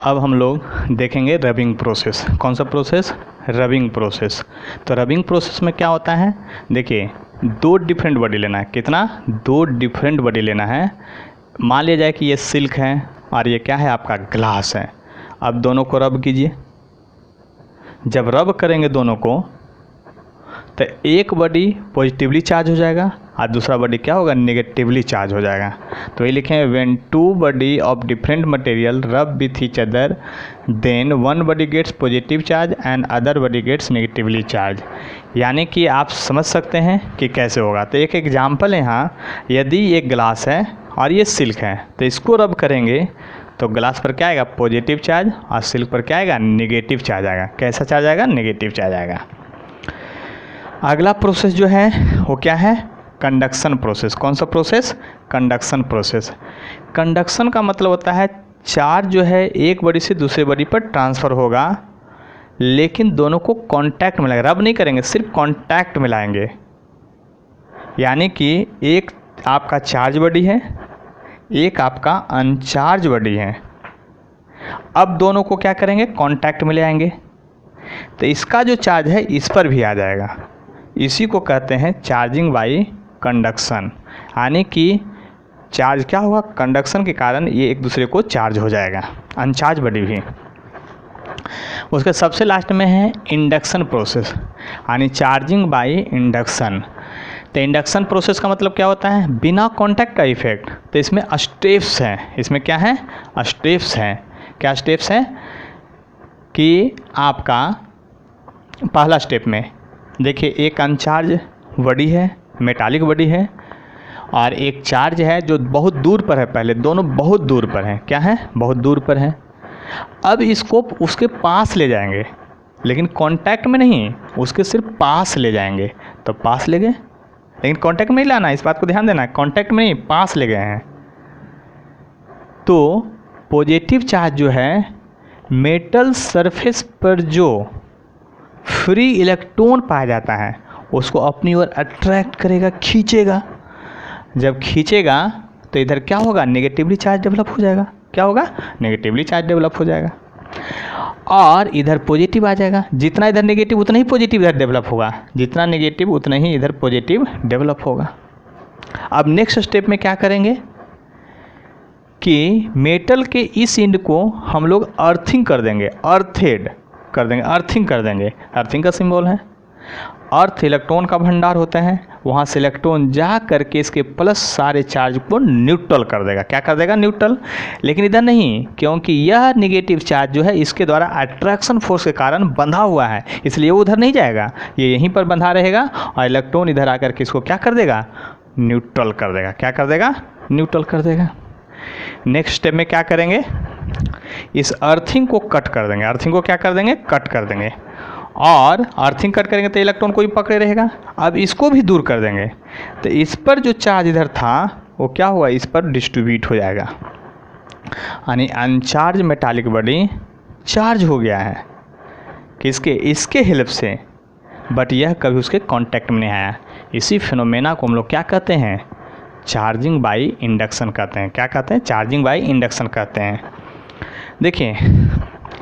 अब हम लोग देखेंगे रबिंग प्रोसेस। कौन सा प्रोसेस? Rubbing process. तो रबिंग प्रोसेस में क्या होता है, देखिए दो डिफरेंट बॉडी लेना है। कितना? दो डिफरेंट बॉडी लेना है। मान लिया जाए कि ये सिल्क है और ये क्या है, आपका ग्लास है। अब दोनों को रब कीजिए। जब रब करेंगे दोनों को तो एक बॉडी पॉजिटिवली चार्ज हो जाएगा और दूसरा बॉडी क्या होगा, नेगेटिवली चार्ज हो जाएगा। तो ये लिखें, when two body of different material rub with each other then one body gets positive charge and other body gets negatively charge. यानी कि आप समझ सकते हैं कि कैसे होगा। तो एक एग्जांपल है यहाँ, यदि एक ग्लास है और ये सिल्क है तो इसको रब करेंगे तो ग्लास पर क्या आएगा, पॉजिटिव चार्ज, और सिल्क पर क्या आएगा, नेगेटिव चार्ज आएगा। कैसा चार्ज आएगा? नेगेटिव चार्ज आएगा। अगला प्रोसेस जो है वो क्या है, कंडक्शन प्रोसेस। कौन सा प्रोसेस? Conduction process. कंडक्शन का मतलब होता है चार्ज जो है एक बॉडी से दूसरे बॉडी पर ट्रांसफ़र होगा, लेकिन दोनों को कांटेक्ट में लगाएंगे, रब नहीं करेंगे, सिर्फ कांटेक्ट में लाएंगे। यानी कि एक आपका चार्ज बॉडी है, एक आपका अनचार्ज बॉडी है। अब दोनों को क्या करेंगे, कांटेक्ट में ले आएंगे तो इसका जो चार्ज है इस पर भी आ जाएगा। इसी को कहते हैं चार्जिंग बाई कंडक्शन। यानी कि चार्ज क्या होगा, कंडक्शन के कारण ये एक दूसरे को चार्ज हो जाएगा, अनचार्ज बॉडी भी। उसके सबसे लास्ट में है इंडक्शन प्रोसेस, यानी चार्जिंग बाई इंडक्शन। तो इंडक्शन प्रोसेस का मतलब क्या होता है, बिना कांटेक्ट का इफेक्ट। तो इसमें स्टेप्स हैं, इसमें क्या है, स्टेप्स हैं। क्या स्टेप्स हैं कि आपका पहला स्टेप में देखिए एक अनचार्ज बॉडी है, मेटालिक बॉडी है, और एक चार्ज है जो बहुत दूर पर है। पहले दोनों बहुत दूर पर हैं, क्या है, बहुत दूर पर हैं। अब इसको उसके पास ले जाएंगे, लेकिन कांटेक्ट में नहीं, उसके सिर्फ पास ले जाएंगे। तो पास ले गए, लेकिन कांटेक्ट में नहीं लाना, इस बात को ध्यान देना, कांटेक्ट में नहीं, पास ले गए हैं। तो पॉजिटिव चार्ज जो है मेटल सरफेस पर जो फ्री इलेक्ट्रॉन पाया जाता है उसको अपनी ओर अट्रैक्ट करेगा, खींचेगा। जब खींचेगा तो इधर क्या होगा, नेगेटिवली चार्ज डेवलप हो जाएगा। क्या होगा, नेगेटिवली चार्ज डेवलप हो जाएगा। और इधर पॉजिटिव आ जाएगा। जितना इधर नेगेटिव उतना ही पॉजिटिव इधर डेवलप होगा, जितना नेगेटिव उतना ही इधर पॉजिटिव डेवलप होगा। अब नेक्स्ट स्टेप में क्या करेंगे कि मेटल के इस एंड को हम लोग अर्थिंग कर देंगे, अर्थेड कर देंगे, अर्थिंग कर देंगे। अर्थिंग का सिंबल है, अर्थ इलेक्ट्रॉन का भंडार होता है, वहाँ से इलेक्ट्रॉन जा करके इसके प्लस सारे चार्ज को न्यूट्रल कर देगा। क्या कर देगा, न्यूट्रल। लेकिन इधर नहीं, क्योंकि यह नेगेटिव चार्ज जो है इसके द्वारा अट्रैक्शन फोर्स के कारण बंधा हुआ है, इसलिए वो उधर नहीं जाएगा, ये यहीं पर बंधा रहेगा और इलेक्ट्रॉन इधर आकर के इसको क्या कर देगा, न्यूट्रल कर देगा। क्या कर देगा, न्यूट्रल कर देगा। नेक्स्ट स्टेप में क्या करेंगे, इस अर्थिंग को कट कर देंगे। अर्थिंग को क्या कर देंगे, कट कर देंगे। और अर्थिंग कट करेंगे तो इलेक्ट्रॉन को भी पकड़े रहेगा। अब इसको भी दूर कर देंगे तो इस पर जो चार्ज इधर था वो क्या हुआ, इस पर डिस्ट्रीब्यूट हो जाएगा, यानी अनचार्ज मेटालिक बॉडी चार्ज हो गया है। किसके, इसके हेल्प से, बट यह कभी उसके कांटेक्ट में नहीं आया। इसी फिनोमेना को हम लोग क्या कहते हैं, चार्जिंग बाई इंडक्शन कहते हैं। क्या कहते हैं, चार्जिंग बाई इंडक्शन कहते हैं। देखिए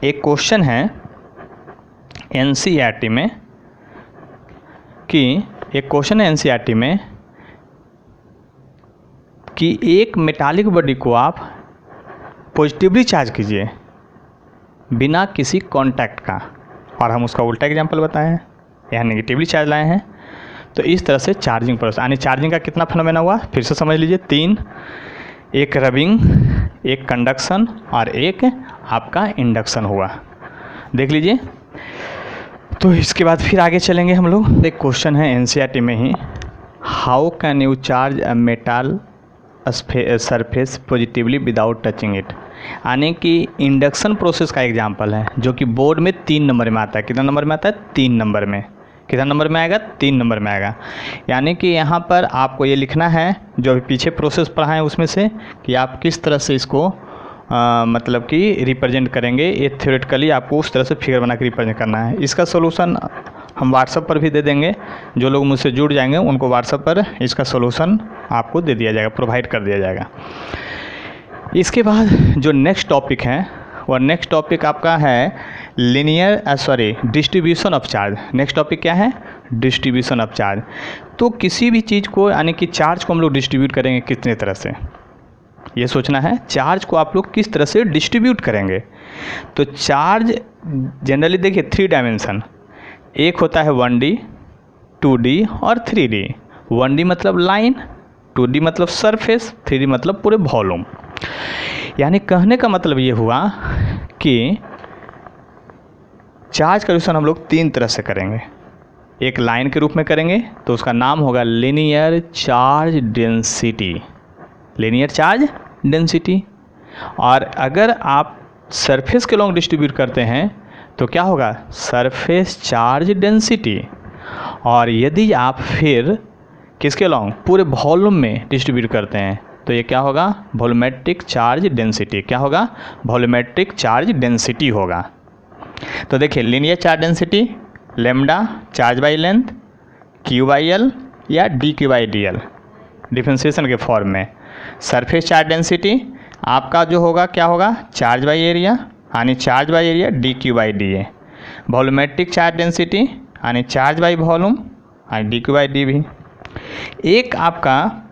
एक क्वेश्चन है एनसीईआरटी में, कि एक क्वेश्चन है एनसीईआरटी में कि एक मेटालिक बॉडी को आप पॉजिटिवली चार्ज कीजिए बिना किसी कांटेक्ट का, और हम उसका उल्टा एग्जांपल बताए हैं, यहाँ नेगेटिवली चार्ज लाए हैं। तो इस तरह से चार्जिंग प्रोसेस, यानी चार्जिंग का कितना फिनोमेना हुआ, फिर से समझ लीजिए, 3, एक रबिंग, एक कंडक्शन और एक आपका इंडक्शन हुआ। देख लीजिए। तो इसके बाद फिर आगे चलेंगे हम लोग। एक क्वेश्चन है एनसीईआरटी में ही, how can you charge a metal surface positively without touching it. यानी कि इंडक्शन प्रोसेस का एग्जांपल है जो कि बोर्ड में 3 नंबर में आता है। कितना नंबर में आता है, 3 नंबर में। कितना नंबर में आएगा, 3 नंबर में आएगा। यानी कि यहाँ पर आपको ये लिखना है जो अभी पीछे प्रोसेस पढ़ा है उसमें से, कि आप किस तरह से इसको मतलब कि रिप्रेजेंट करेंगे। ये थ्योरेटिकली आपको उस तरह से फिगर बना के रिप्रेजेंट करना है। इसका सोल्यूशन हम व्हाट्सएप पर भी दे देंगे, जो लोग मुझसे जुड़ जाएंगे उनको व्हाट्सएप पर इसका सोल्यूशन आपको दे दिया जाएगा, प्रोवाइड कर दिया जाएगा। इसके बाद जो नेक्स्ट टॉपिक है और नेक्स्ट टॉपिक आपका है distribution of charge. Next topic क्या है? Distribution of charge. तो किसी भी चीज़ को यानी कि चार्ज को हम लोग डिस्ट्रीब्यूट करेंगे कितने तरह से, ये सोचना है। चार्ज को आप लोग किस तरह से डिस्ट्रीब्यूट करेंगे? तो चार्ज जनरली देखिए 3 डायमेंशन, एक होता है 1D, 2D और 3D। 1D मतलब लाइन, 2D मतलब सरफेस, 3D मतलब पूरे वॉल्यूम। यानी कहने का मतलब ये हुआ कि चार्ज का डिस्ट्रीब्यूशन हम लोग 3 तरह से करेंगे। एक लाइन के रूप में करेंगे तो उसका नाम होगा linear charge density, linear charge density. और अगर आप सरफेस के लॉन्ग डिस्ट्रीब्यूट करते हैं तो क्या होगा? Surface charge density. और यदि आप फिर किसके लॉन्ग? पूरे वॉल्यूम में डिस्ट्रीब्यूट करते हैं तो ये क्या होगा? Volumetric charge density. क्या होगा? वॉल्यूमेट्रिक चार्ज डेंसिटी होगा। तो देखिए linear charge density, lambda charge by length, Q by L या D Q by D L differentiation के फॉर्म में। सरफेस चार्ज डेंसिटी आपका जो होगा क्या होगा? चार्ज बाई एरिया, यानी charge by area D Q by D A. Volumetric charge density यानी चार्ज बाई वॉल्यूम, यानी D Q by D V. एक आपका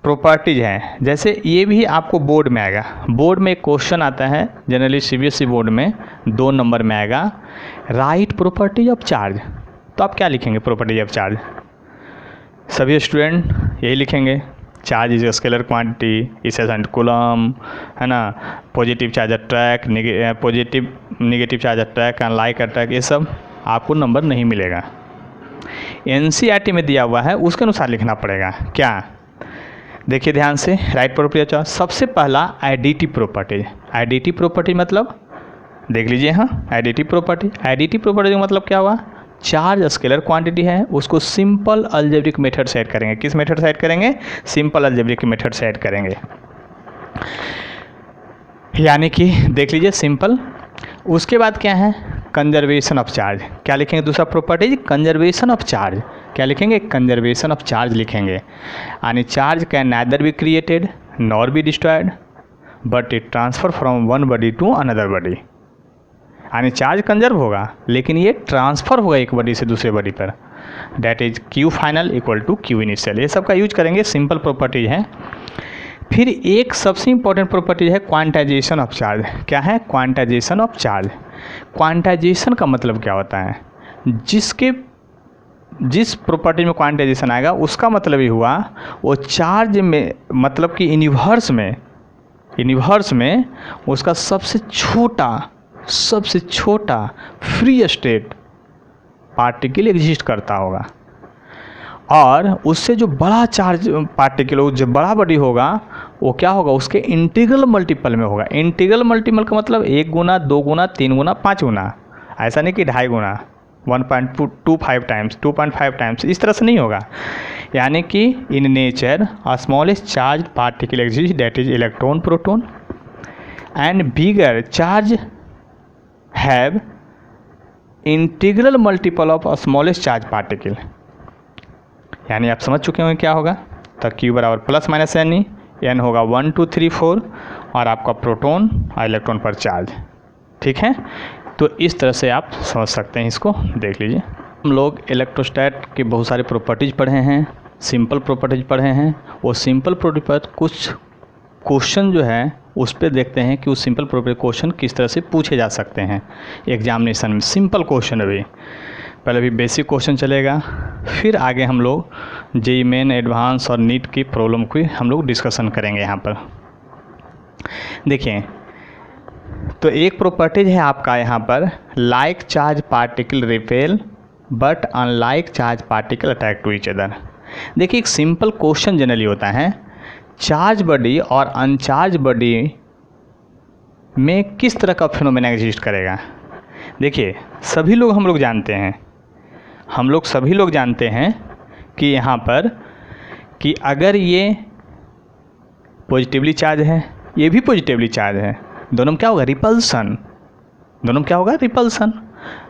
प्रॉपर्टीज है, जैसे ये भी आपको बोर्ड में आएगा। बोर्ड में एक क्वेश्चन आता है जनरली CBSE बोर्ड में 2 नंबर में आएगा, राइट प्रॉपर्टीज ऑफ चार्ज। तो आप क्या लिखेंगे? Properties of charge. सभी स्टूडेंट यही लिखेंगे, charge is scalar quantity, is coulomb, है ना, positive charge attract, positive negative charge attract, like attract, ये सब आपको नंबर नहीं मिलेगा। NCERT में दिया हुआ है उसके अनुसार लिखना पड़ेगा। क्या? देखिए ध्यान से, राइट प्रॉपर्टी चार्ज। सबसे पहला एडिटिव प्रॉपर्टी। एडिटिव प्रॉपर्टी मतलब देख लीजिए, हाँ एडिटिव प्रॉपर्टी। एडिटिव प्रॉपर्टी का मतलब क्या हुआ? चार्ज स्केलर क्वांटिटी है, उसको सिंपल अलजेब्रिक मेथड से ऐड करेंगे। किस मेथड से ऐड करेंगे? सिंपल अलजेब्रिक मेथड से ऐड करेंगे। यानी कि देख लीजिए सिंपल। उसके बाद क्या है? Conservation of charge. क्या लिखेंगे? दूसरा प्रॉपर्टी कंजर्वेशन ऑफ चार्ज। क्या लिखेंगे? कंजर्वेशन ऑफ चार्ज लिखेंगे। यानी charge can neither be created nor be destroyed but it transfer from one body to another body. यानी चार्ज कंजर्व होगा लेकिन ये ट्रांसफ़र होगा एक बॉडी से दूसरे बॉडी पर। That is Q final equal to Q initial. ये सब का यूज करेंगे, सिंपल प्रॉपर्टीज है। फिर एक सबसे इंपॉर्टेंट प्रॉपर्टीज है क्वांटाइजेशन ऑफ चार्ज। क्या है? Quantization of charge. क्वांटाइजेशन का मतलब क्या होता है? जिस प्रॉपर्टी में क्वांटाइजेशन आएगा उसका मतलब ये हुआ वो चार्ज में, मतलब कि यूनिवर्स में उसका सबसे छोटा फ्री स्टेट पार्टिकल एग्जिस्ट करता होगा। और उससे जो बड़ा चार्ज पार्टिकल, जो बड़ा बॉडी होगा वो क्या होगा? उसके इंटीग्रल मल्टीपल में होगा। इंटीग्रल मल्टीपल का मतलब 1 गुना, 2 गुना, 3 गुना, 5 गुना। ऐसा नहीं कि 2.5 गुना, 1.25 टाइम्स, 2.5 टाइम्स, इस तरह से नहीं होगा। यानी कि in nature smallest charge particle exist that is electron, proton and bigger charge have integral multiple of smallest charge particle. यानी आप समझ चुके होंगे क्या होगा। तो Q बराबर प्लस माइनस NE, N होगा 1 2 3 4 और आपका प्रोटॉन और इलेक्ट्रॉन पर चार्ज। ठीक है, तो इस तरह से आप समझ सकते हैं, इसको देख लीजिए। हम लोग इलेक्ट्रोस्टैट के बहुत सारे प्रॉपर्टीज पढ़े हैं, सिंपल प्रॉपर्टीज पढ़े हैं। वो सिंपल प्रॉपर्टी पर कुछ क्वेश्चन जो है उस पर देखते हैं कि उस सिंपल प्रॉपर्टी क्वेश्चन किस तरह से पूछे जा सकते हैं एग्जामिनेशन में। सिंपल क्वेश्चन अभी पहले भी बेसिक क्वेश्चन चलेगा, फिर आगे हम लोग JEE मेन, एडवांस और नीट की प्रॉब्लम को हम लोग डिस्कशन करेंगे यहाँ पर। देखिए, तो एक प्रॉपर्टीज है आपका यहाँ पर, like charge particle repel but unlike charge particle attack to each other. देखिए, एक सिंपल क्वेश्चन जनरली होता है, चार्ज बॉडी और अनचार्ज बॉडी में किस तरह का फिनोमेना एग्जिस्ट करेगा। देखिए, सभी लोग हम लोग जानते हैं कि यहाँ पर कि अगर ये पॉजिटिवली चार्ज है, ये भी पॉजिटिवली चार्ज है, दोनों में क्या होगा? रिपल्सन।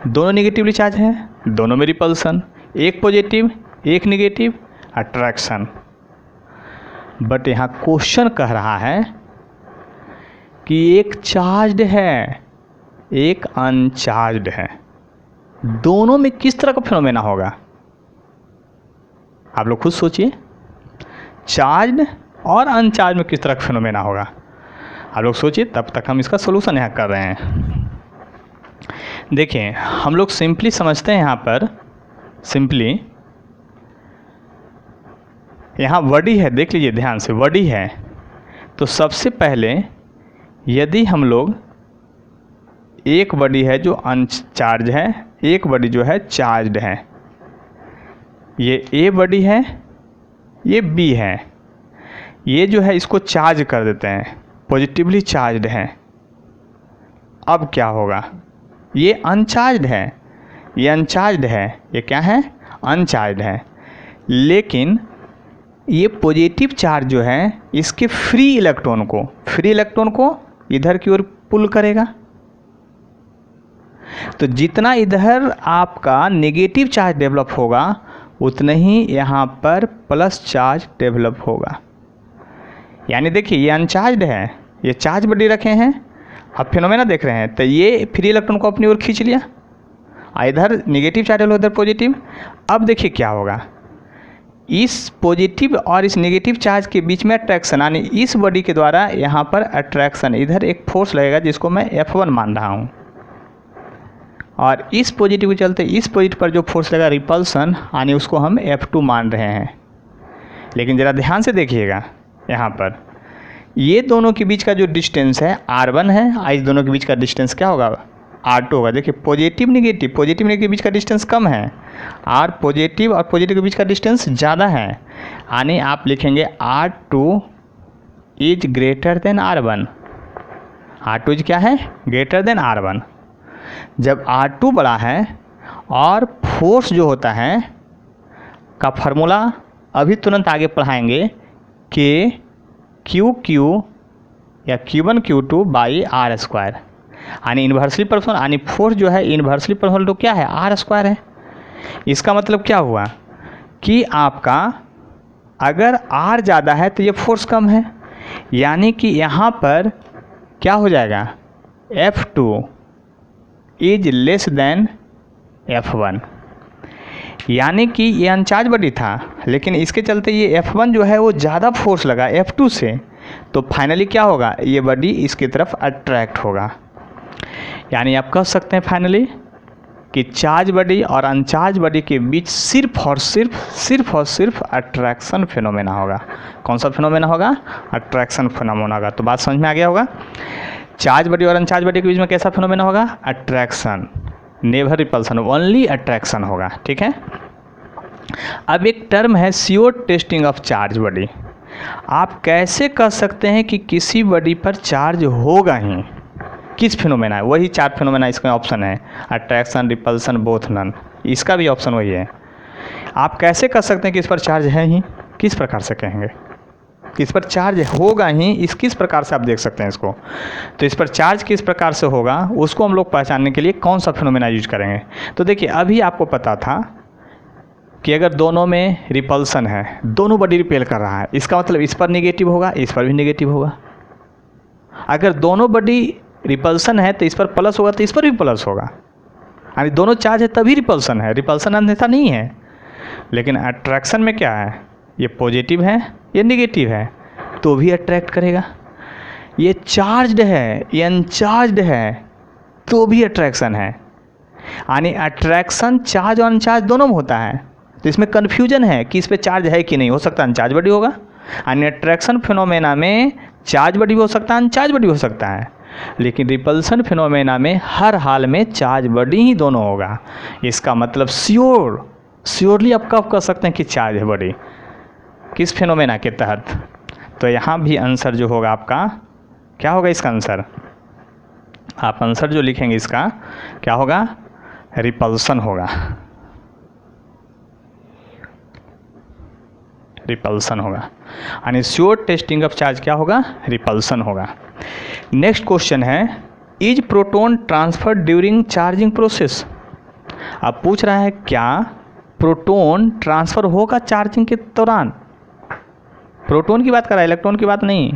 दोनों नेगेटिवली चार्ज हैं, दोनों में रिपल्सन। एक पॉजिटिव एक नेगेटिव, अट्रैक्शन। बट यहाँ क्वेश्चन कह रहा है कि एक चार्ज्ड है, एक अनचार्ज्ड है, दोनों में किस तरह का फिनोमेना होगा? आप लोग खुद सोचिए, चार्ज्ड और अनचार्ज में किस तरह का फिनोमेना होगा? आप लोग सोचिए, तब तक हम इसका सोल्यूशन यहाँ कर रहे हैं। देखिए, हम लोग सिंपली समझते हैं यहाँ पर, सिंपली यहाँ बॉडी है, देख लीजिए ध्यान से, बॉडी है। तो सबसे पहले यदि हम लोग, एक बॉडी है जो अनचार्ज है, एक बॉडी जो है चार्ज्ड है, ये ए बॉडी है, ये बी है, ये जो है इसको चार्ज कर देते हैं, पॉजिटिवली चार्ज्ड है। अब क्या होगा? ये अनचार्ज्ड है, ये अनचार्ज्ड है, ये क्या है? अनचार्ज्ड है। लेकिन ये पॉजिटिव चार्ज जो है इसके फ्री इलेक्ट्रॉन को इधर की ओर पुल करेगा। तो जितना इधर आपका नेगेटिव चार्ज डेवलप होगा उतना ही यहाँ पर प्लस चार्ज डेवलप होगा। यानी देखिए, ये अनचार्ज्ड है, ये चार्ज बॉडी रखे हैं, अब फिनोमेना देख रहे हैं, तो ये फ्री इलेक्ट्रॉन को अपनी ओर खींच लिया, इधर नेगेटिव चार्ज है, उधर पॉजिटिव। अब देखिए क्या होगा, इस पॉजिटिव और इस नेगेटिव चार्ज के बीच में अट्रैक्शन, यानी इस बॉडी के द्वारा यहाँ पर अट्रैक्शन, इधर एक फोर्स लगेगा जिसको मैं F1 मान रहा हूँ, और इस पॉजिटिव के चलते इस पॉजिटिव पर जो फोर्स लगेगा रिपल्सन, यानी उसको हम F2 मान रहे हैं। लेकिन ज़रा ध्यान से देखिएगा, यहाँ पर ये दोनों के बीच का जो डिस्टेंस है R1 है, और इस दोनों के बीच का डिस्टेंस क्या होगा? R2 होगा। देखिए, पॉजिटिव नेगेटिव के बीच का डिस्टेंस कम है, R पॉजिटिव और पॉजिटिव के बीच का डिस्टेंस ज़्यादा है, यानी आप लिखेंगे R2 is greater than R1। R2 is क्या है? Greater than R1। जब R2 बड़ा है और फोर्स जो होता है का फार्मूला अभी तुरंत आगे पढ़ाएंगे, कि QQ या Q1 Q2 by R square, यानी इन्वर्सली प्रोपोर्शनल, यानी फोर्स जो है इन्वर्सली प्रोपोर्शनल तो क्या है? R स्क्वायर है। इसका मतलब क्या हुआ कि आपका अगर R ज़्यादा है तो ये फोर्स कम है, यानी कि यहाँ पर क्या हो जाएगा? F2 is less than F1। यानी कि ये अनचार्ज बॉडी था, लेकिन इसके चलते ये F1 जो है वो ज़्यादा फोर्स लगा F2 से, तो फाइनली क्या होगा? ये बॉडी इसकी तरफ अट्रैक्ट होगा। यानी आप कह सकते हैं फाइनली कि चार्ज बॉडी और अनचार्ज बॉडी के बीच सिर्फ और सिर्फ अट्रैक्शन फिनोमेना होगा। कौन सा फिनोमेना होगा? अट्रैक्शन फिनोमेना होगा। तो बात समझ में आ गया होगा। चार्ज बॉडी और अनचार्ज बॉडी के बीच में कैसा फिनोमेना होगा? Attraction, never repulsion, only attraction होगा। ठीक है। अब एक टर्म है sure testing of charge body. आप कैसे कह सकते हैं कि किसी बॉडी पर चार्ज होगा ही? किस फिनोमेना है? वही चार फिनोमेना इसका ऑप्शन है, अट्रैक्शन, रिपल्सन, बोथ, नन। इसका भी ऑप्शन वही है। आप कैसे कह सकते हैं कि इस पर चार्ज है ही? किस प्रकार से कहेंगे कि इस पर चार्ज होगा ही? इस किस प्रकार से आप देख सकते हैं इसको? तो इस पर चार्ज किस प्रकार से होगा उसको हम लोग पहचानने के लिए कौन सा फिनोमेना यूज करेंगे? तो देखिए, अभी आपको पता था कि अगर दोनों में रिपल्सन है, दोनों बॉडी रिपेल कर रहा है, इसका मतलब इस पर नेगेटिव होगा, इस पर भी नेगेटिव होगा। अगर दोनों बॉडी रिपल्सन है तो इस पर प्लस होगा, तो इस पर भी प्लस होगा। यानी दोनों चार्ज है तभी रिपल्सन है, रिपल्सन अन्यथा नहीं है। लेकिन अट्रैक्शन में क्या है? ये पॉजिटिव है, ये नेगेटिव है, तो भी अट्रैक्ट करेगा। ये चार्ज्ड है, ये अनचार्ज्ड है, तो भी अट्रैक्शन है। यानी अट्रैक्शन चार्ज और अनचार्ज दोनों में होता है। तो इसमें कन्फ्यूजन है कि इस पर चार्ज है कि नहीं। हो सकता है अनचार्ज बॉडी होगा, यानी अट्रैक्शन फिनोमेना में चार्ज बॉडी भी हो सकता है, अनचार्ज बॉडी हो सकता है। लेकिन रिपल्सन फिनोमेना में हर हाल में चार्ज बॉडी ही दोनों होगा। इसका मतलब श्योरली आप कब कह सकते हैं कि चार्ज है बॉडी, किस फिनोमेना के तहत? तो यहाँ भी आंसर जो होगा आपका क्या होगा? इसका आंसर आप आंसर जो लिखेंगे इसका क्या होगा? रिपल्सन होगा, रिपल्सन होगा। यानी श्योर टेस्टिंग ऑफ चार्ज क्या होगा? रिपल्सन होगा। नेक्स्ट क्वेश्चन है, is proton transfer during charging process. अब पूछ रहा है क्या प्रोटॉन ट्रांसफर होगा चार्जिंग के दौरान? प्रोटॉन की बात कर रहा है, इलेक्ट्रॉन की बात नहीं।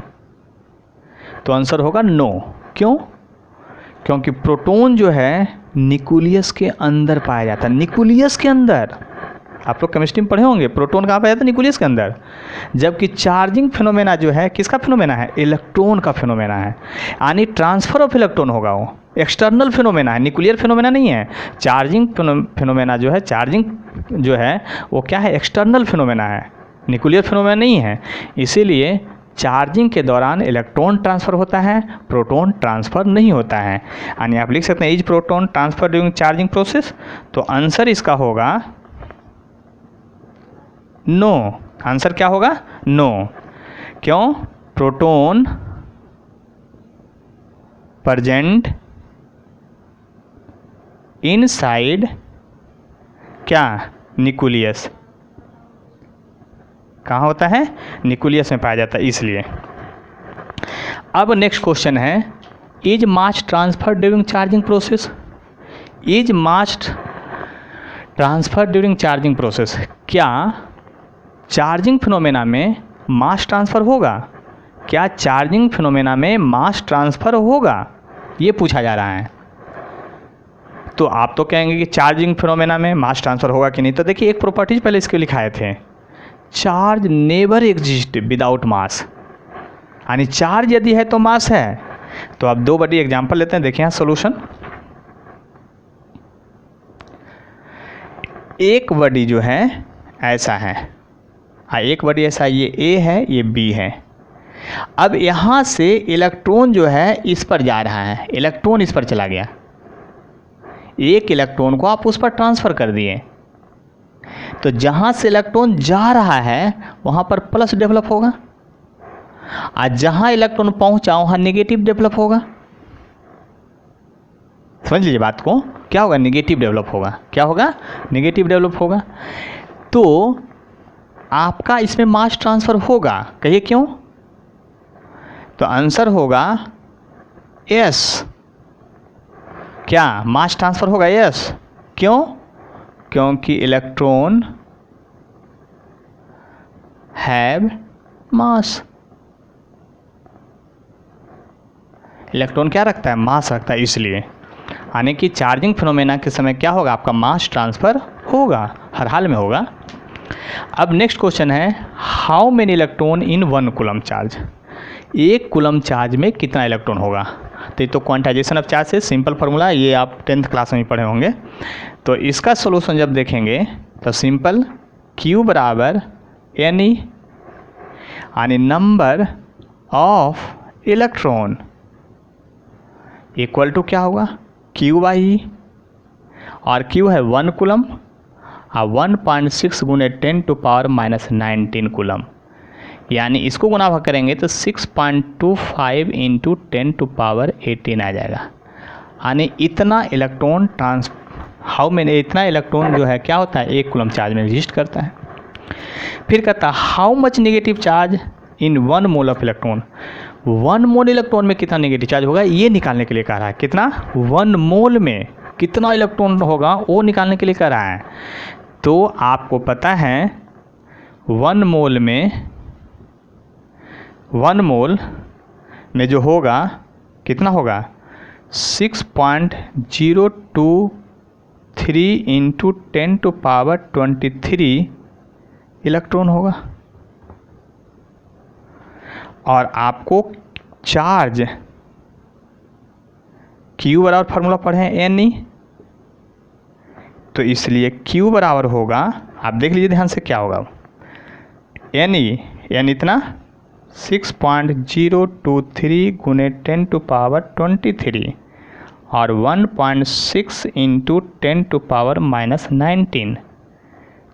तो आंसर होगा नो। क्यों? क्योंकि प्रोटॉन जो है न्यूक्लियस के अंदर पाया जाता है, न्यूक्लियस के अंदर। आप लोग केमिस्ट्री में पढ़े होंगे प्रोटॉन कहाँ पाया जाता है? न्यूक्लियस के अंदर। जबकि चार्जिंग फिनोमेना जो है किसका फिनोमेना है? इलेक्ट्रॉन का फिनोमेना है, यानी ट्रांसफर ऑफ इलेक्ट्रॉन होगा, वो एक्सटर्नल फिनोमेना है, न्यूक्लियर फिनोमेना नहीं है। चार्जिंग फिनोमेना जो है, चार्जिंग जो है वो क्या है? एक्सटर्नल फिनोमेना है, न्यूक्लियर फिनोमेना नहीं है। इसीलिए चार्जिंग के दौरान इलेक्ट्रॉन ट्रांसफ़र होता है, प्रोटॉन ट्रांसफ़र नहीं होता है। यानी आप लिख सकते हैं is proton transfer during charging process. तो आंसर इसका होगा नो। आंसर क्या होगा? नो। क्यों? प्रोटॉन प्रेजेंट इनसाइड क्या? न्यूक्लियस। कहाँ होता है? न्यूक्लियस में पाया जाता है, इसलिए। अब नेक्स्ट क्वेश्चन है, is mass transfer during charging process? Is mass transfer during charging process, क्या चार्जिंग फिनोमेना में मास ट्रांसफ़र होगा? क्या चार्जिंग फिनोमेना में मास ट्रांसफ़र होगा? ये पूछा जा रहा है। तो आप तो कहेंगे कि चार्जिंग फिनोमेना में मास ट्रांसफ़र होगा कि नहीं। तो देखिए एक प्रॉपर्टीज पहले इसके लिखाए थे, चार्ज नेवर एग्जिस्ट विदाउट मास, यानी चार्ज यदि है तो मास है। तो अब दो बड़ी एग्जांपल लेते हैं, देखिए यहाँ सोल्यूशन। एक बॉडी जो है ऐसा है, एक बॉडी ऐसा, ये ए है, ये बी है। अब यहाँ से इलेक्ट्रॉन जो है इस पर जा रहा है, इलेक्ट्रॉन इस पर चला गया, एक इलेक्ट्रॉन को आप उस पर ट्रांसफ़र कर दिए। तो जहाँ से इलेक्ट्रॉन जा रहा है वहाँ पर प्लस डेवलप होगा, और जहाँ इलेक्ट्रॉन पहुँचा वहाँ नेगेटिव डेवलप होगा। समझ लीजिए बात को, क्या होगा? नेगेटिव डेवलप होगा। क्या होगा? नेगेटिव डेवलप होगा। तो आपका इसमें मास ट्रांसफ़र होगा, कहिए क्यों? तो आंसर होगा यस। क्या मास ट्रांसफ़र होगा? यस। क्यों? क्योंकि इलेक्ट्रॉन हैव मास। इलेक्ट्रॉन क्या रखता है? मास रखता है, इसलिए। यानी कि चार्जिंग फिनोमेना के समय क्या होगा? आपका मास ट्रांसफ़र होगा, हर हाल में होगा। अब नेक्स्ट क्वेश्चन है, how many electron in 1 coulomb charge? एक कूलम चार्ज में कितना इलेक्ट्रॉन होगा? तो ये तो क्वांटाइजेशन ऑफ चार्ज से सिंपल फार्मूला, ये आप 10th क्लास में ही पढ़े होंगे। तो इसका सोल्यूशन जब देखेंगे तो सिंपल, Q बराबर यानी number of electron equal to क्या होगा? Q बाई E, और Q है 1 कूलम, और 1.6 गुने 10⁻⁻19 कूलम, यानी इसको गुना भाग करेंगे तो 6.25 इंटू 10⁻18 आ जाएगा। यानी इतना इलेक्ट्रॉन इतना इलेक्ट्रॉन जो है क्या होता है? 1 कूलम चार्ज में एग्जिस्ट करता है। फिर कहता है how much negative charge in 1 mole of electron? 1 mole electron में कितना नेगेटिव चार्ज होगा, ये निकालने के लिए कह रहा है। कितना? 1 मोल में कितना इलेक्ट्रॉन होगा वो निकालने के लिए कह रहा है। तो आपको पता है 1 मोल में जो होगा कितना होगा? 6.023 इंटू 10⁻23 इलेक्ट्रॉन होगा। और आपको चार्ज Q बराबर फार्मूला पढ़े हैं NE, तो इसलिए Q बराबर होगा, आप देख लीजिए ध्यान से क्या होगा। NE इतना 6.023 गुने 10⁻23 और 1.6 इंटू 10⁻⁻19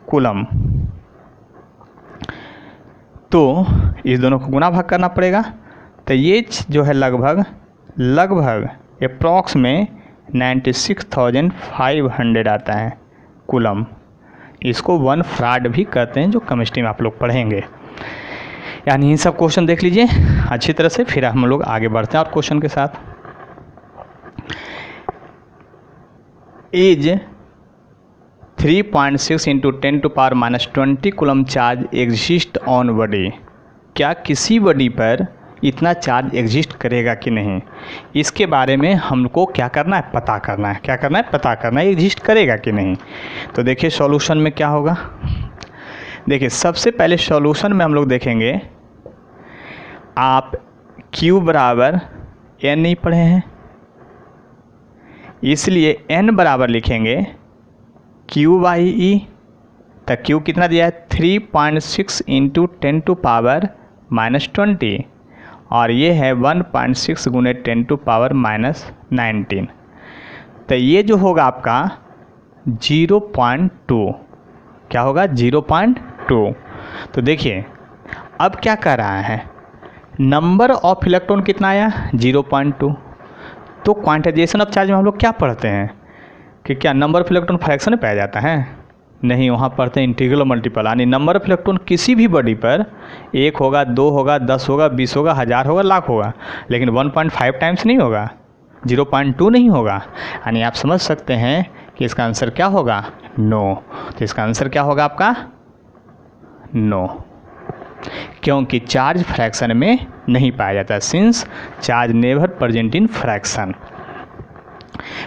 कूलम। तो इस दोनों को गुना भाग करना पड़ेगा। तो ये जो है लगभग अप्रॉक्स में 96,500 आता है कूलम। इसको 1 फ्राड भी कहते हैं, जो केमिस्ट्री में आप लोग पढ़ेंगे। यानी इन सब क्वेश्चन देख लीजिए अच्छी तरह से, फिर हम लोग आगे बढ़ते हैं और क्वेश्चन के साथ। Is 3.6 into 10⁻⁻20 coulomb charge exist on body? क्या किसी बॉडी पर इतना चार्ज एग्जिस्ट करेगा कि नहीं, इसके बारे में हमको क्या करना है, पता करना है। क्या करना है, पता करना है, एग्जिस्ट करेगा कि नहीं। तो देखिए सॉल्यूशन में क्या होगा। देखिए सबसे पहले सॉल्यूशन में हम लोग देखेंगे, आप Q बराबर n नहीं पढ़े हैं, इसलिए n बराबर लिखेंगे Q/E। तो Q कितना दिया है, 3.6 इंटू 10⁻⁻20 और ये है 1.6 गुने 10⁻⁻19। तो ये जो होगा आपका 0.2, क्या होगा 0.2। तो देखिए अब क्या कर रहा है, नंबर ऑफ इलेक्ट्रॉन कितना आया 0.2। तो क्वांटाइजेशन ऑफ चार्ज में हम लोग क्या पढ़ते हैं कि क्या नंबर ऑफ इलेक्ट्रॉन फ्रैक्शन में पाया जाता है, नहीं, वहाँ पढ़ते हैं इंटीग्रल मल्टीपल, यानी नंबर ऑफ इलेक्ट्रॉन किसी भी बॉडी पर 1 होगा, 2 होगा, 10 होगा, 20 होगा, 1000 होगा, लाख होगा, लेकिन 1.5 टाइम्स नहीं होगा, 0.2 नहीं होगा। यानी आप समझ सकते हैं कि इसका आंसर क्या होगा, नो। तो इसका आंसर क्या होगा आपका, नो, क्योंकि चार्ज फ्रैक्शन में नहीं पाया जाता, since charge never present in fraction.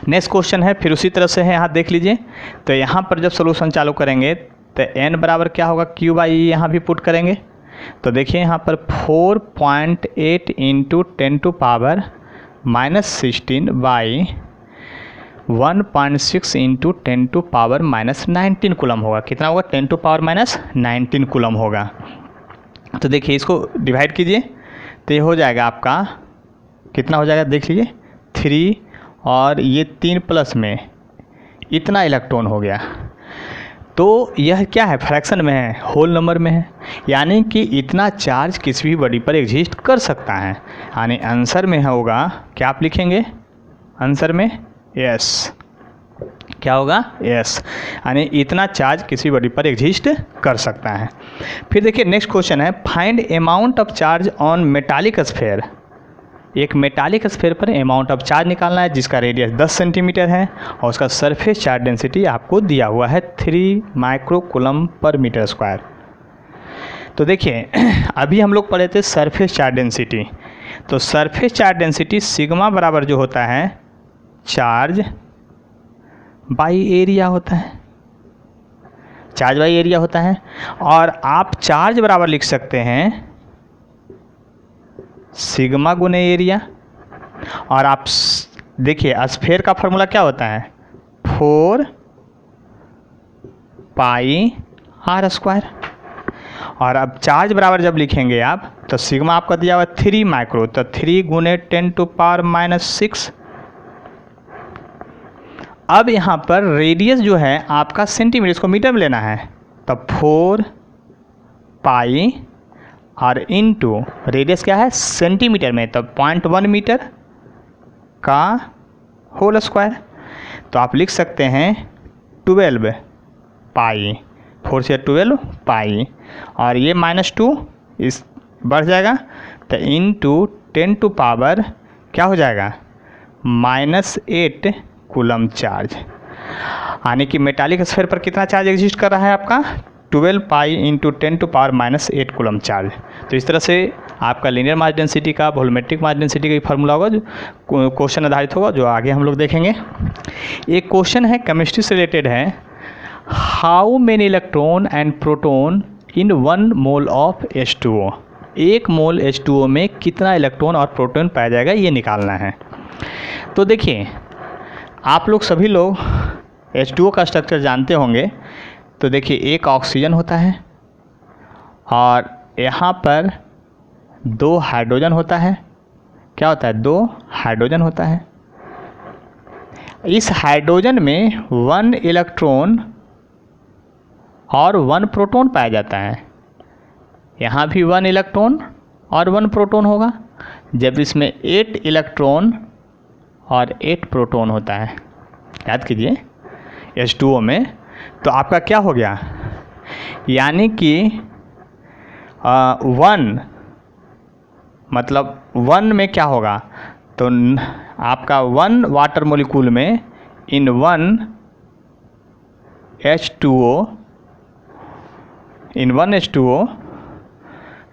Next question है, फिर उसी तरह से है, यहाँ देख लीजिए। तो यहाँ पर जब सोल्यूशन चालू करेंगे तो n बराबर क्या होगा, Q/E यहाँ भी पुट करेंगे। तो देखिए यहाँ पर 4.8 इंटू 10⁻⁻16 बाई 1.6 इंटू 10⁻⁻19 कूलम होगा। कितना होगा, 10⁻⁻19 कूलम होगा। तो देखिए इसको डिवाइड कीजिए तो ये हो जाएगा आपका, कितना हो जाएगा देख लीजिए, 3 और ये 3 प्लस में इतना इलेक्ट्रॉन हो गया। तो यह क्या है, फ्रैक्शन में है, होल नंबर में है, यानी कि इतना चार्ज किसी भी बॉडी पर एग्जिस्ट कर सकता है। यानी आंसर में होगा, क्या आप लिखेंगे आंसर में, यस, क्या होगा, यस, यानी इतना चार्ज किसी बॉडी पर एग्जिस्ट कर सकता है। फिर देखिए नेक्स्ट क्वेश्चन है, find amount of charge on metallic sphere. एक मेटालिक स्फेयर पर अमाउंट ऑफ चार्ज निकालना है जिसका रेडियस 10 सेंटीमीटर है और उसका सरफेस चार्ज डेंसिटी आपको दिया हुआ है 3 माइक्रो कूलम पर मीटर स्क्वायर। तो देखिए अभी हम लोग पढ़े थे सरफेस चार्ज डेंसिटी। तो सरफेस चार्ज डेंसिटी सिग्मा बराबर जो होता है चार्ज बाई एरिया होता है, चार्ज बाई एरिया होता है। और आप चार्ज बराबर लिख सकते हैं सिग्मा गुने एरिया। और आप देखिए स्फेयर का फॉर्मूला क्या होता है, 4 पाई आर स्क्वायर। और अब चार्ज बराबर जब लिखेंगे आप तो सिग्मा आपका दिया हुआ 3 माइक्रो, तो 3 गुने 10⁻⁻6। अब यहाँ पर रेडियस जो है आपका सेंटीमीटर, इसको मीटर में लेना है, तो 4 पाई और इनटू रेडियस क्या है सेंटीमीटर में, तो 0.1 मीटर का होल स्क्वायर। तो आप लिख सकते हैं 12 पाई, 4 से 12 पाई, और ये -2 इस बढ़ जाएगा, तो इनटू 10 टू पावर क्या हो जाएगा -8 कूलम चार्ज। यानी कि मेटालिक स्फीयर पर कितना चार्ज एग्जिस्ट कर रहा है आपका 12 pi into 10 to power -8 coulomb charge. तो इस तरह से आपका लीनियर मास डेंसिटी का, वॉल्यूमेट्रिक मास डेंसिटी का फार्मूला होगा जो क्वेश्चन आधारित होगा, जो आगे हम लोग देखेंगे। एक क्वेश्चन है केमिस्ट्री से रिलेटेड है, how many electron and proton in 1 mole of H2O। 1 mole H2O में कितना इलेक्ट्रॉन और प्रोटॉन पाया जाएगा ये निकालना है। तो देखिए आप लोग सभी लोग H2O का स्ट्रक्चर जानते होंगे। तो देखिए एक ऑक्सीजन होता है और यहाँ पर 2 हाइड्रोजन होता है। क्या होता है, 2 हाइड्रोजन होता है। इस हाइड्रोजन में 1 इलेक्ट्रॉन और 1 प्रोटॉन पाया जाता है। यहाँ भी 1 इलेक्ट्रॉन और 1 प्रोटॉन होगा, जब इसमें 8 इलेक्ट्रॉन और 8 प्रोटॉन होता है। याद कीजिए H2O में। तो आपका क्या हो गया, यानी कि 1 मतलब 1 में क्या होगा, तो आपका 1 वाटर मॉलिक्यूल में in 1 H2O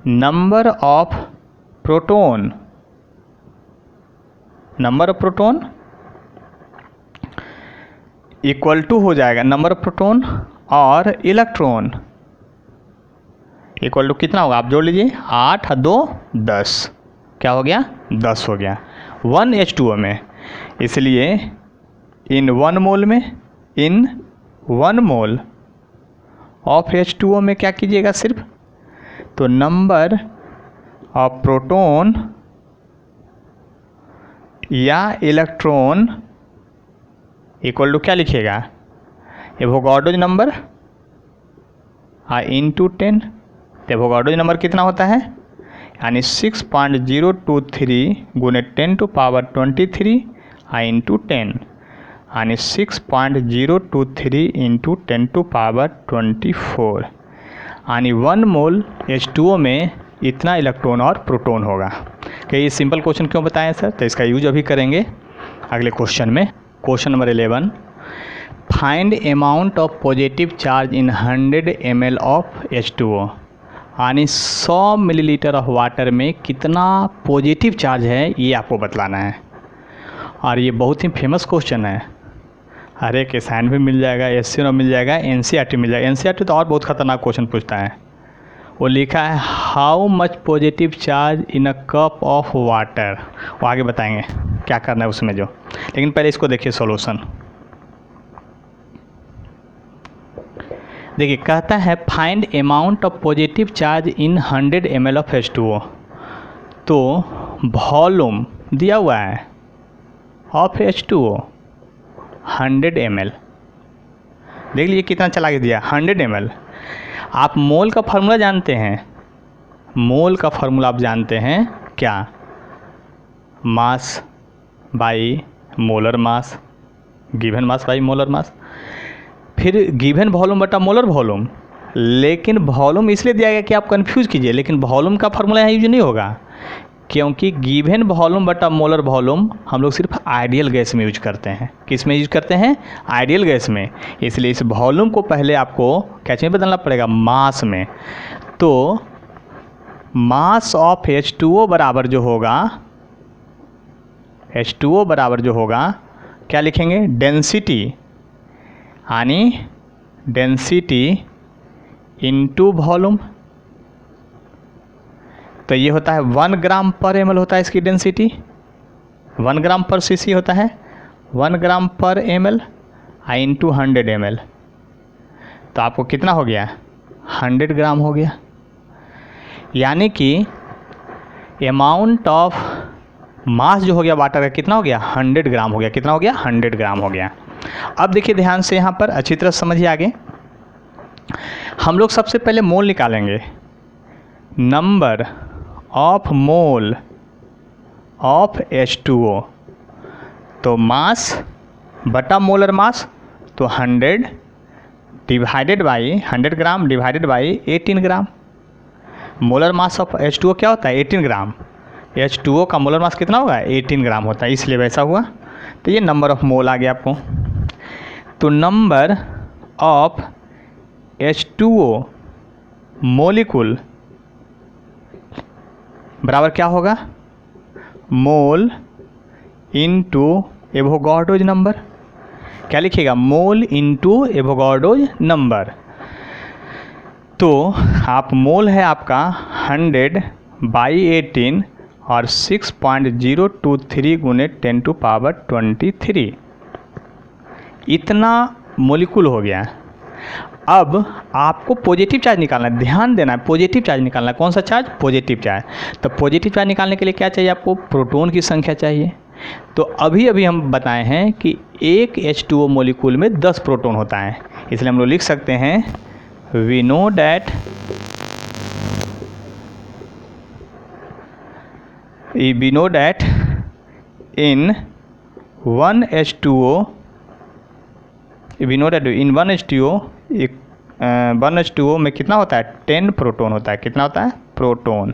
number of proton, number of proton equal to हो जाएगा नंबर ऑफ प्रोटोन और इलेक्ट्रॉन इक्वल टू कितना होगा, आप जोड़ लीजिए 8 2 10, क्या हो गया 10 हो गया 1 H2O में। इसलिए इन 1 मोल में, इन 1 मोल ऑफ H2O में क्या कीजिएगा सिर्फ, तो नंबर ऑफ प्रोटोन या इलेक्ट्रॉन इक्वल टू क्या लिखिएगा, एवोगाड्रो नंबर इंटू 10। तो एवोगाड्रो नंबर कितना होता है, यानी 6.023 गुने 10 टू पावर 23 इंटू 10, यानी 6.023 इंटू 10 टू पावर 24, यानी 1 मोल H2O में इतना इलेक्ट्रॉन और प्रोटॉन होगा। कि ये सिंपल क्वेश्चन क्यों बताएं सर, तो इसका यूज अभी करेंगे अगले क्वेश्चन में। Question number 11, find amount of positive charge in 100 ml of H2O, यानी 100 मिलीलीटर ऑफ वाटर में कितना पॉजिटिव चार्ज है ये आपको बतलाना है। और ये बहुत ही फेमस क्वेश्चन है, हर एक एसाइन भी मिल जाएगा, एससी में मिल जाएगा, एनसीईआरटी मिल जाएगा। एनसीईआरटी तो और बहुत खतरनाक क्वेश्चन पूछता है। वो लिखा है how much positive charge in a cup of water, वो आगे बताएंगे क्या करना है उसमें जो, लेकिन पहले इसको देखिए सॉल्यूशन। देखिए कहता है find amount of positive charge in 100 ml of H2O, तो वॉल्यूम दिया हुआ है ऑफ H2O 100 ml, देख लीजिए कितना चला के दिया 100 ml। आप मोल का फार्मूला जानते हैं, मोल का फार्मूला आप जानते हैं क्या, mass by molar mass, given mass by molar mass, फिर गिवन वॉल्यूम बटा मोलर वॉल्यूम। लेकिन वॉल्यूम इसलिए दिया गया कि आप कंफ्यूज कीजिए, लेकिन वॉल्यूम का फार्मूला यहाँ यूज नहीं होगा, क्योंकि गिवन वॉल्यूम बटा मोलर वॉल्यूम हम लोग सिर्फ आइडियल गैस में यूज करते हैं। किस में यूज करते हैं, आइडियल गैस में। इसलिए इस वॉल्यूम को पहले आपको क्या में बदलना पड़ेगा, मास में। तो मास ऑफ H2O बराबर जो होगा, H2O बराबर जो होगा क्या लिखेंगे, डेंसिटी, यानी डेंसिटी इनटू वॉल्यूम। तो ये होता है 1 ग्राम पर ml होता है इसकी डेंसिटी, 1 ग्राम पर cc होता है, 1 ग्राम पर ml इंटू 100 ml। तो आपको कितना हो गया, 100 ग्राम हो गया। यानी कि अमाउंट ऑफ मास जो हो गया वाटर का कितना हो गया, 100 ग्राम हो गया। कितना हो गया, 100 ग्राम हो गया। अब देखिए ध्यान से यहाँ पर अच्छी तरह समझिए आगे। हम लोग सबसे पहले मोल निकालेंगे, number of mole of H2O, तो मास बटा मोलर मास, तो 100 divided by 100 gram divided by 18 gram. Molar mass of H2O क्या होता है, 18 ग्राम। H2O का मोलर मास कितना होगा, 18 ग्राम होता है, इसलिए वैसा हुआ। तो ये नंबर ऑफ मोल आ गया आपको। तो नंबर ऑफ H2O मोलिकुल बराबर क्या होगा, मोल इनटू एवोगाड्रोज नंबर। क्या लिखिएगा, मोल इनटू एवोगाड्रोज नंबर। तो आप मोल है आपका 100 बाई 18 और 6.023 गुने 10 टू पावर 23, इतना मोलिकुल हो गया। अब आपको पॉजिटिव चार्ज निकालना है, ध्यान देना है, पॉजिटिव चार्ज निकालना है। कौन सा चार्ज, पॉजिटिव चार्ज। तो पॉजिटिव चार्ज निकालने के लिए क्या चाहिए आपको, प्रोटॉन की संख्या चाहिए। तो अभी अभी हम बताए हैं कि एक H2O मोलिकुल में 10 प्रोटॉन होता है, इसलिए हम लोग लिख सकते हैं we know that in 1 H2O, we know that in 1 H2O में कितना होता है, 10 प्रोटॉन होता है। कितना होता है, प्रोटॉन।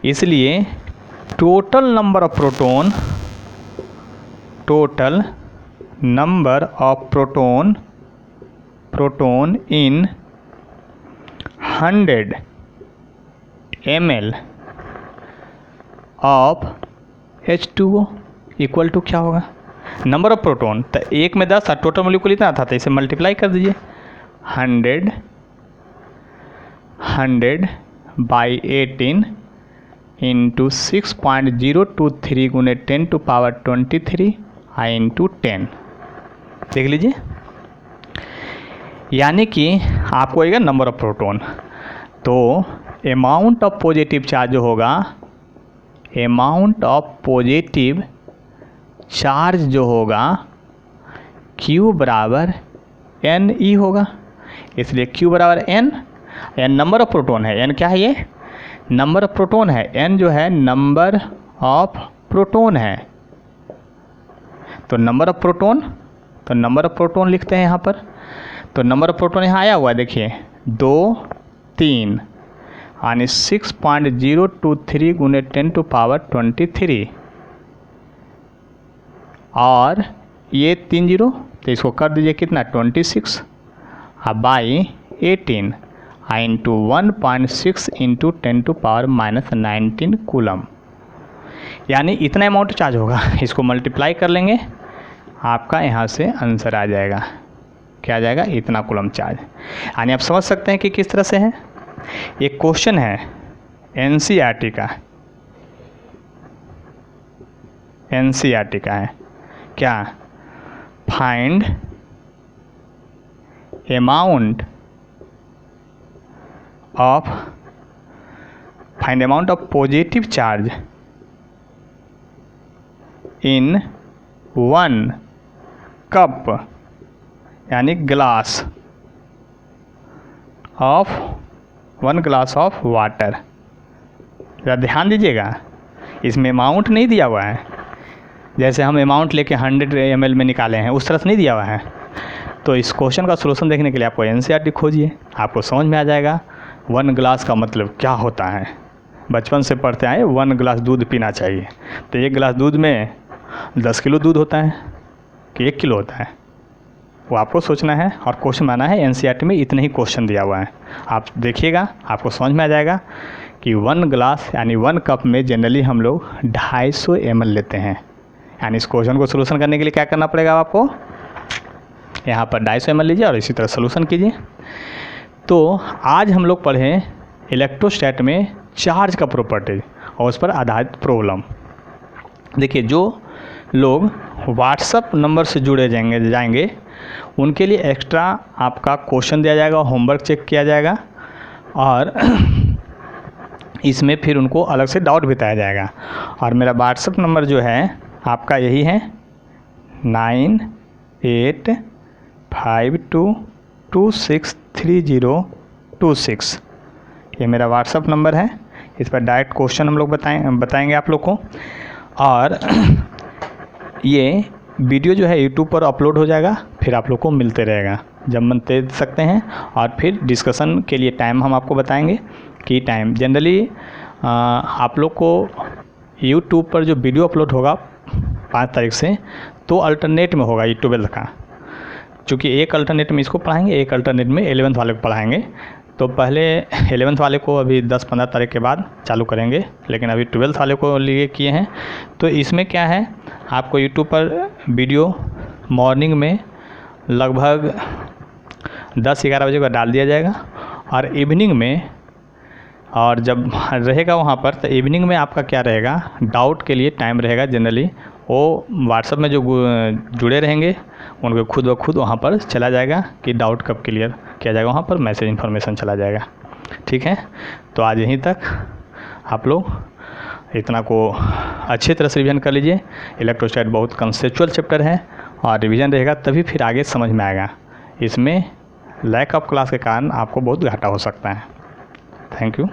इसलिए total number of proton, total number of proton in 100 ml of H2O equal to क्या होगा, नंबर ऑफ प्रोटॉन, तो एक में 10 था, टोटल मोलिक्यूल इतना था, तो इसे मल्टीप्लाई कर दीजिए 100 बाई 18 इंटू 6.023 गुने 10⁻23 इंटू 10, देख लीजिए। यानी कि आपको आएगा नंबर ऑफ प्रोटॉन, तो अमाउंट ऑफ पॉजिटिव चार्ज जो होगा, अमाउंट ऑफ पॉजिटिव चार्ज जो होगा Q बराबर NE होगा, इसलिए Q बराबर N नंबर ऑफ प्रोटॉन है, N क्या है, ये नंबर ऑफ प्रोटॉन है, N जो है नंबर ऑफ प्रोटॉन है, तो नंबर ऑफ प्रोटॉन, तो नंबर ऑफ प्रोटॉन लिखते हैं यहाँ पर, तो नंबर ऑफ प्रोटॉन यहाँ आया हुआ है, देखिए 2 3 यानी 6.023 गुने 10⁻23 और ये 3 0, तो इसको कर दीजिए कितना 26 बाई 18 इंटू 1.6 इंटू 10⁻−19 कूलम, यानी इतना अमाउंट चार्ज होगा। इसको मल्टीप्लाई कर लेंगे, आपका यहाँ से आंसर आ जाएगा, क्या आ जाएगा, इतना कूलम चार्ज। यानी आप समझ सकते हैं कि किस तरह से है। एक क्वेश्चन है NCERT का, NCERT का है क्या, find amount of positive charge in 1 cup यानी glass of 1 glass of water. ज़रा ध्यान दीजिएगा, इसमें अमाउंट नहीं दिया हुआ है, जैसे हम अमाउंट लेके 100 ml में निकाले हैं उस तरह से नहीं दिया हुआ है। तो इस क्वेश्चन का सलूशन देखने के लिए आपको NCERT खोजिए, आपको समझ में आ जाएगा 1 ग्लास का मतलब क्या होता है। बचपन से पढ़ते आए 1 ग्लास दूध पीना चाहिए, तो 1 ग्लास दूध में 10 किलो दूध होता है कि 1 किलो होता है, वो आपको सोचना है और क्वेश्चन बनाना है। NCERT में इतने ही क्वेश्चन दिया हुआ है, आप देखिएगा आपको समझ में आ जाएगा कि 1 ग्लास यानी 1 कप में जनरली हम लोग 250 ml लेते हैं। यानी इस क्वेश्चन को सोल्यूशन करने के लिए क्या करना पड़ेगा आपको, यहाँ पर 250 ml लीजिए और इसी तरह सोल्यूशन कीजिए। तो आज हम लोग पढ़े इलेक्ट्रोस्टैट में चार्ज का प्रॉपर्टी और उस पर आधारित प्रॉब्लम। देखिए, जो लोग व्हाट्सएप नंबर से जुड़े जाएंगे उनके लिए एक्स्ट्रा आपका क्वेश्चन दिया जाएगा, होमवर्क चेक किया जाएगा और इसमें फिर उनको अलग से डाउट बताया जाएगा। और मेरा व्हाट्सएप नंबर जो है आपका यही है 9852263026, ये मेरा व्हाट्सएप नंबर है। इस पर डायरेक्ट क्वेश्चन हम लोग बताएंगे आप लोग को। और ये वीडियो जो है यूट्यूब पर अपलोड हो जाएगा, फिर आप लोग को मिलते रहेगा जब मन दे सकते हैं। और फिर डिस्कशन के लिए टाइम हम आपको बताएंगे कि टाइम जनरली आप लोग को यूट्यूब पर जो वीडियो अपलोड होगा 5 तारीख से, तो अल्टरनेट में होगा ये 12th का, चूँकि एक अल्टरनेट में इसको पढ़ाएंगे, एक अल्टरनेट में 11th वाले को पढ़ाएंगे। तो पहले 11th वाले को अभी 10-15 तारीख के बाद चालू करेंगे, लेकिन अभी 12th वाले को लिए किए हैं। तो इसमें क्या है, आपको यूट्यूब पर वीडियो मॉर्निंग में लगभग 10-11 बजे को डाल दिया जाएगा और इवनिंग में, और जब रहेगा वहाँ पर तो इवनिंग में आपका क्या रहेगा, डाउट के लिए टाइम रहेगा। जनरली वो व्हाट्सएप में जो जुड़े रहेंगे उनको खुद ब खुद वहाँ पर चला जाएगा कि डाउट कब क्लियर किया जाएगा, वहाँ पर मैसेज इन्फॉर्मेशन चला जाएगा। ठीक है, तो आज यहीं तक आप लोग इतना को अच्छी तरह से रिवीजन कर लीजिए। इलेक्ट्रोस्टैट बहुत कंसेप्चुअल चैप्टर है और रिवीजन रहेगा तभी फिर आगे समझ में आएगा। इसमें लैक ऑफ क्लास के कारण आपको बहुत घाटा हो सकता है। Thank you.